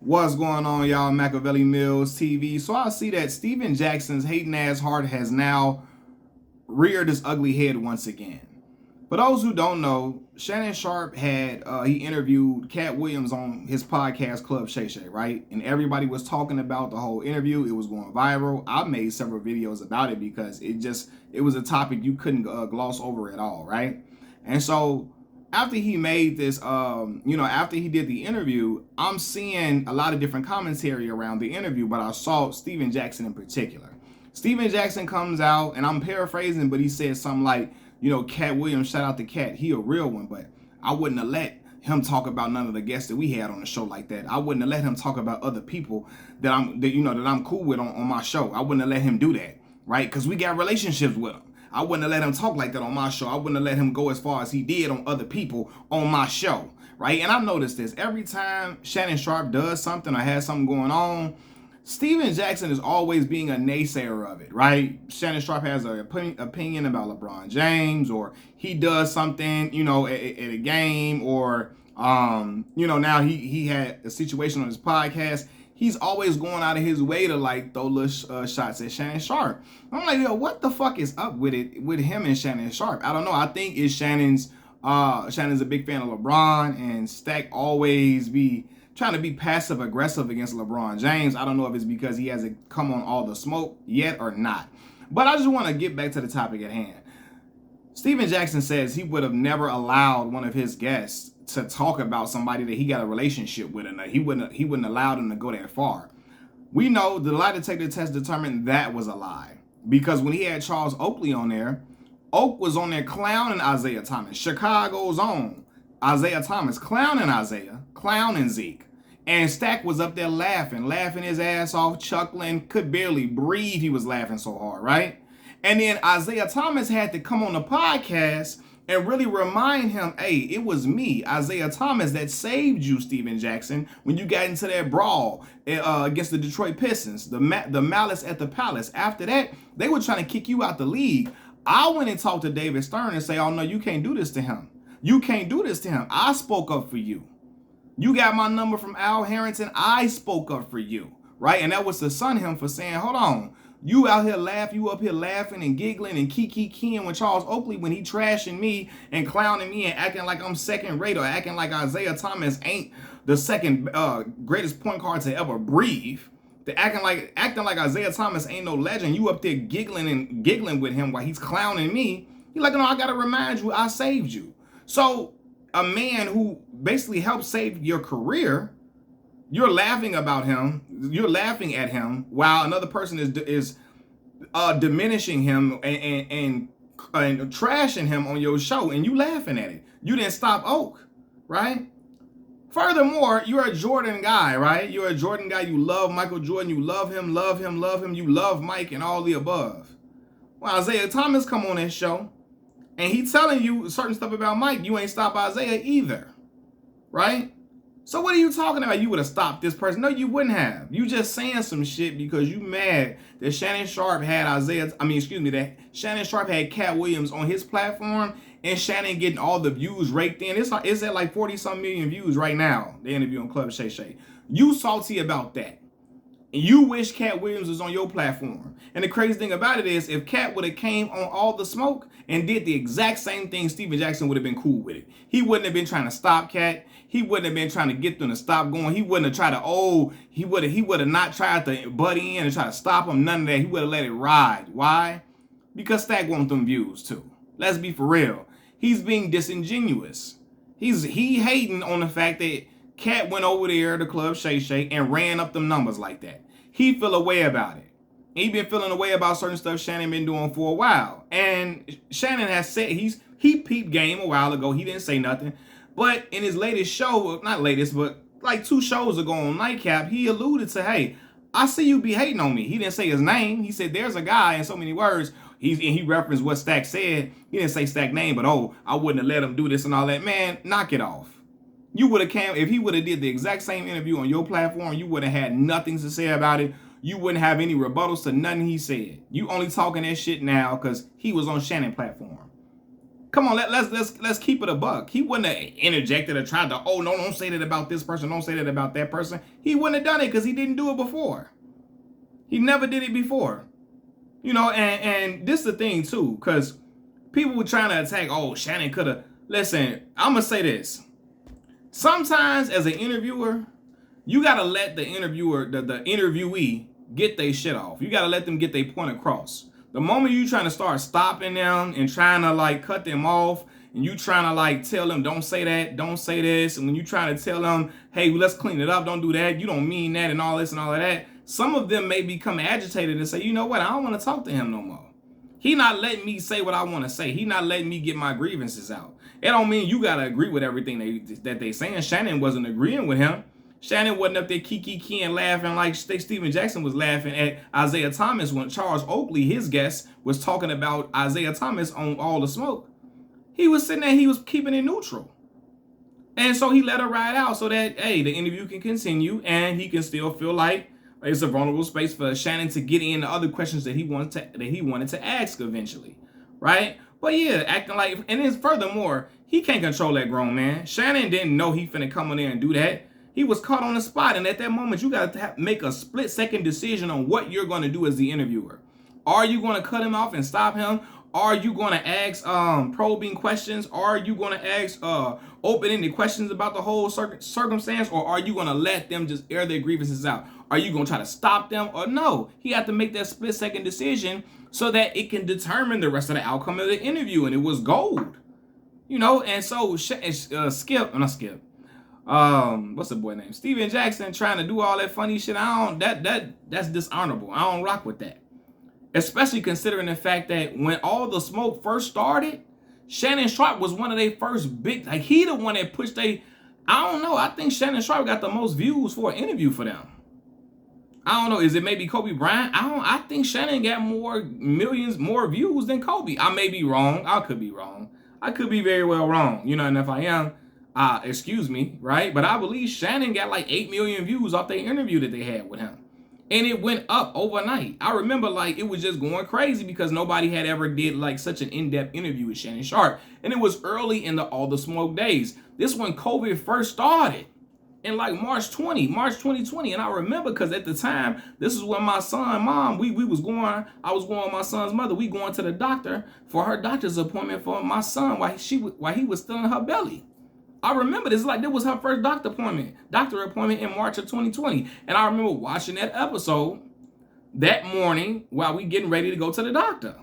What's going on, y'all? Machiavelli Mills TV. So I see that Steven Jackson's hating ass heart has now reared its ugly head once again. For those who don't know, Shannon Sharpe had he interviewed Cat Williams on his podcast Club Shay Shay, right? And everybody was talking about the whole interview. It was going viral. I made several videos about it because it was a topic you couldn't gloss over at all, right? And so after he made this, after he did the interview, I'm seeing a lot of different commentary around the interview, but I saw Steven Jackson in particular. Steven Jackson comes out, and I'm paraphrasing, but he said something like, Cat Williams, shout out to Cat, he a real one, but I wouldn't have let him talk about none of the guests that we had on the show like that. I wouldn't have let him talk about other people that I'm cool with on my show. I wouldn't have let him do that, right? Because we got relationships with him. I wouldn't have let him talk like that on my show. I wouldn't have let him go as far as he did on other people on my show, right? And I've noticed this. Every time Shannon Sharpe does something or has something going on, Steven Jackson is always being a naysayer of it, right? Shannon Sharpe has an opinion about LeBron James, or he does something, at a game, or, now he had a situation on his podcast. He's always going out of his way to throw little shots at Shannon Sharpe. I'm like, yo, what the fuck is up with him and Shannon Sharpe? I don't know. I think it's Shannon's a big fan of LeBron, and Stak always be trying to be passive aggressive against LeBron James. I don't know if it's because he hasn't come on all the smoke yet or not. But I just want to get back to the topic at hand. Steven Jackson says he would have never allowed one of his guests to talk about somebody that he got a relationship with, and he wouldn't allow them to go that far. We know the lie detector test determined that was a lie, because when he had Charles Oakley on there, Oak was on there clowning Isaiah Thomas. Chicago's own Isaiah Thomas clowning Isaiah, clowning Zeke. And Stak was up there laughing his ass off, chuckling, could barely breathe. He was laughing so hard, right? And then Isaiah Thomas had to come on the podcast and really remind him, hey, it was me, Isaiah Thomas, that saved you, Steven Jackson, when you got into that brawl against the Detroit Pistons, the malice at the palace. After that, they were trying to kick you out the league. I went and talked to David Stern and say, oh, no, you can't do this to him. You can't do this to him. I spoke up for you. You got my number from Al Harrington. I spoke up for you, right? And that was to sun him for saying, hold on, you up here laughing and giggling and keying with Charles Oakley when he trashing me and clowning me and acting like I'm second rate, or acting like Isaiah Thomas ain't the second greatest point guard to ever breathe. They're acting like Isaiah Thomas ain't no legend. You up there giggling with him while he's clowning me. You're like, no, I gotta remind you, I saved you. So a man who basically helped save your career, you're laughing about him, you're laughing at him, while another person is diminishing him and trashing him on your show, and you laughing at it. You didn't stop Oak, right? Furthermore, you're a Jordan guy, right? You're a Jordan guy. You love Michael Jordan. You love him. You love Mike and all the above. Well, Isaiah Thomas come on this show, and he telling you certain stuff about Mike. You ain't stop Isaiah either, right? So what are you talking about? You would have stopped this person. No, you wouldn't have. You just saying some shit because you mad that Shannon Sharpe had that Shannon Sharpe had Cat Williams on his platform, and Shannon getting all the views raked in. It's at like 40-some million views right now, the interview on Club Shay Shay. You salty about that. And you wish Cat Williams was on your platform. And the crazy thing about it is, if Cat would have came on All the Smoke and did the exact same thing, Steven Jackson would have been cool with it. He wouldn't have been trying to stop Cat. He wouldn't have been trying to get them to stop going. He wouldn't have tried to, he would have not tried to butt in and try to stop him. None of that. He would have let it ride. Why? Because Stak wants them views too. Let's be for real. He's being disingenuous. He hating on the fact that Cat went over there to Club Shay Shay and ran up them numbers like that. He feel a way about it. He been feeling a way about certain stuff Shannon been doing for a while. And Shannon has said he peeped game a while ago. He didn't say nothing. But in his latest show, not latest, but like 2 shows ago on Nightcap, he alluded to, hey, I see you be hating on me. He didn't say his name. He said there's a guy in so many words. He referenced what Stak said. He didn't say Stak name, but I wouldn't have let him do this and all that. Man, knock it off. You would have came, if he would have did the exact same interview on your platform, you would have had nothing to say about it. You wouldn't have any rebuttals to nothing he said. You only talking that shit now because he was on Shannon platform. Come on, let's keep it a buck. He wouldn't have interjected or tried to, oh no, don't say that about this person, don't say that about that person. He wouldn't have done it because he didn't do it before. He never did it before. You know, and this is the thing too, because people were trying to attack, oh, Shannon could have. Listen, I'm gonna say this. Sometimes as an interviewer, you gotta let the interviewer, the interviewee, get their shit off. You gotta let them get their point across. The moment you trying to start stopping them and trying to like cut them off, and you trying to like tell them, don't say that, don't say this, and when you trying to tell them, hey, let's clean it up, don't do that, you don't mean that, and all this and all of that, some of them may become agitated and say, you know what, I don't want to talk to him no more. He not letting me say what I want to say. He not letting me get my grievances out. It don't mean you gotta agree with everything that they saying. Shannon wasn't agreeing with him. Shannon wasn't up there kiki-kiing laughing like Steven Jackson was laughing at Isaiah Thomas when Charles Oakley, his guest, was talking about Isaiah Thomas on All the Smoke. He was sitting there, he was keeping it neutral. And so he let her ride out so that, hey, the interview can continue and he can still feel like it's a vulnerable space for Shannon to get in the other questions that he wanted to ask eventually, right? But yeah, acting like, and then furthermore, he can't control that grown man. Shannon didn't know he finna come in there and do that. He was caught on the spot, and at that moment, you got to make a split-second decision on what you're going to do as the interviewer. Are you going to cut him off and stop him? Are you going to ask probing questions? Are you going to ask open-ended questions about the whole circumstance? Or are you going to let them just air their grievances out? Are you going to try to stop them? Or no, he had to make that split-second decision so that it can determine the rest of the outcome of the interview, and it was gold. You know, and so what's the boy name? Steven Jackson trying to do all that funny shit. That's dishonorable. I don't rock with that. Especially considering the fact that when All the Smoke first started, Shannon Sharpe was one of their first big, like he the one that pushed I don't know, I think Shannon Sharpe got the most views for an interview for them. I don't know, is it maybe Kobe Bryant? I think Shannon got more views than Kobe. I may be wrong. I could be wrong. I could be very well wrong. You know, and if I am, excuse me, right? But I believe Shannon got like 8 million views off the interview that they had with him. And it went up overnight. I remember like it was just going crazy because nobody had ever did like such an in-depth interview with Shannon Sharpe. And it was early in the All the Smoke days. This when COVID first started in like March 2020. And I remember because at the time, this is when my son, mom, I was going with my son's mother. We going to the doctor for her doctor's appointment for my son while he was still in her belly. I remember this like was her first doctor appointment in March of 2020. And I remember watching that episode that morning while we getting ready to go to the doctor.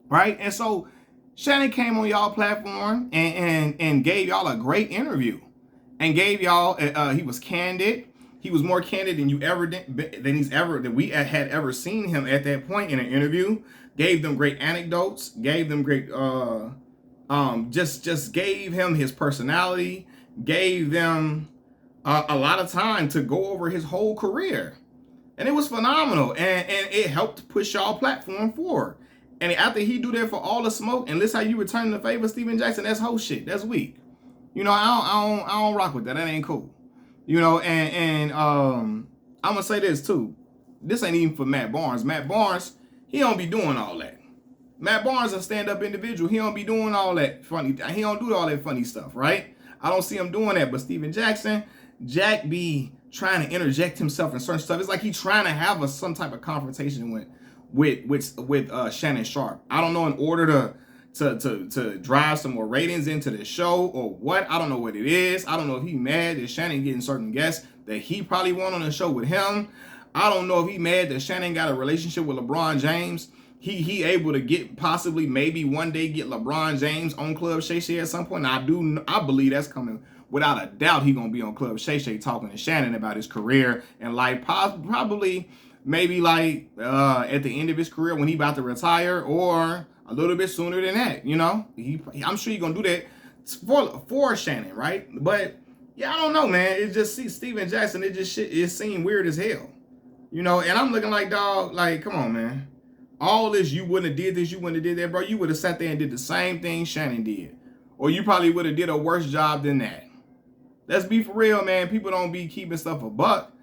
Right? And so Shannon came on y'all platform and gave y'all a great interview. And gave y'all, he was candid. He was more candid than we had ever seen him at that point in an interview. Gave them great anecdotes. Gave them great, just gave him his personality. Gave them a lot of time to go over his whole career, and it was phenomenal. And it helped push y'all platform forward. And after he do that for All the Smoke, and this how you return the favor, Steven Jackson, that's whole shit. That's weak. You know, I don't rock with that. That ain't cool. You know, and I'm gonna say this too. This ain't even for Matt Barnes. Matt Barnes, he don't be doing all that. Matt Barnes a stand-up individual. He don't be doing all that funny. He don't do all that funny stuff, right? I don't see him doing that. But Steven Jackson, Jack be trying to interject himself in certain stuff. It's like he trying to have some type of confrontation with Shannon Sharpe. I don't know, in order to drive some more ratings into the show or what. I don't know what it is. I don't know if he mad that Shannon getting certain guests that he probably want on the show with him. I don't know if he mad that Shannon got a relationship with LeBron James. He able to get possibly maybe one day get LeBron James on Club Shay Shay at some point. And I believe that's coming without a doubt. He gonna be on Club Shay Shay talking to Shannon about his career and life, probably maybe like at the end of his career when he about to retire, or a little bit sooner than that. You know, I'm sure he's gonna do that for Shannon, right? But yeah, I don't know, man. It just Steven Jackson. It seemed weird as hell, you know. And I'm looking like, dog, like, come on, man. All this, you wouldn't have did this, you wouldn't have did that, bro. You would have sat there and did the same thing Shannon did. Or you probably would have did a worse job than that. Let's be for real, man. People don't be keeping stuff a buck.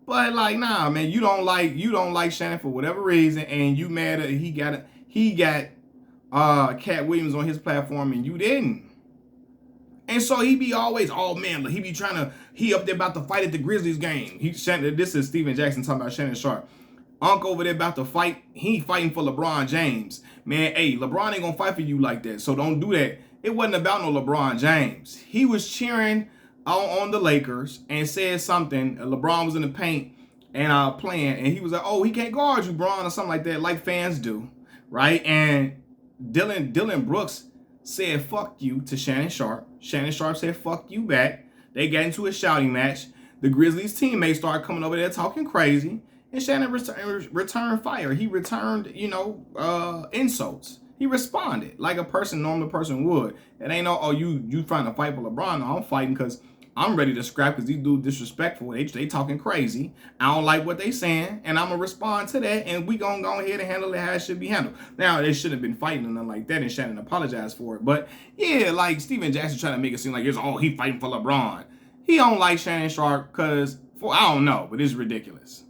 But like, nah, man, you don't like Shannon for whatever reason, and you mad at he got Cat Williams on his platform and you didn't. And so he be always, oh man, he be he up there about to fight at the Grizzlies game. This is Steven Jackson talking about Shannon Sharpe. Unc over there about to fight. He fighting for LeBron James. Man, hey, LeBron ain't gonna fight for you like that. So don't do that. It wasn't about no LeBron James. He was cheering on the Lakers and said something. LeBron was in the paint and playing, and he was like, oh, he can't guard you, Bron, or something like that, like fans do, right? And Dylan Brooks said fuck you to Shannon Sharpe. Shannon Sharpe said fuck you back. They got into a shouting match. The Grizzlies teammates started coming over there talking crazy. And Shannon returned fire. He returned, insults. He responded like a normal person would. It ain't no, oh, you trying to fight for LeBron. No, I'm fighting because I'm ready to scrap because these dudes disrespectful. They talking crazy. I don't like what they saying, and I'm going to respond to that, and we going to go ahead and handle it how it should be handled. Now, they shouldn't have been fighting or nothing like that, and Shannon apologized for it. But, yeah, like Steven Jackson trying to make it seem like he fighting for LeBron. He don't like Shannon Sharpe because, I don't know, but it's ridiculous.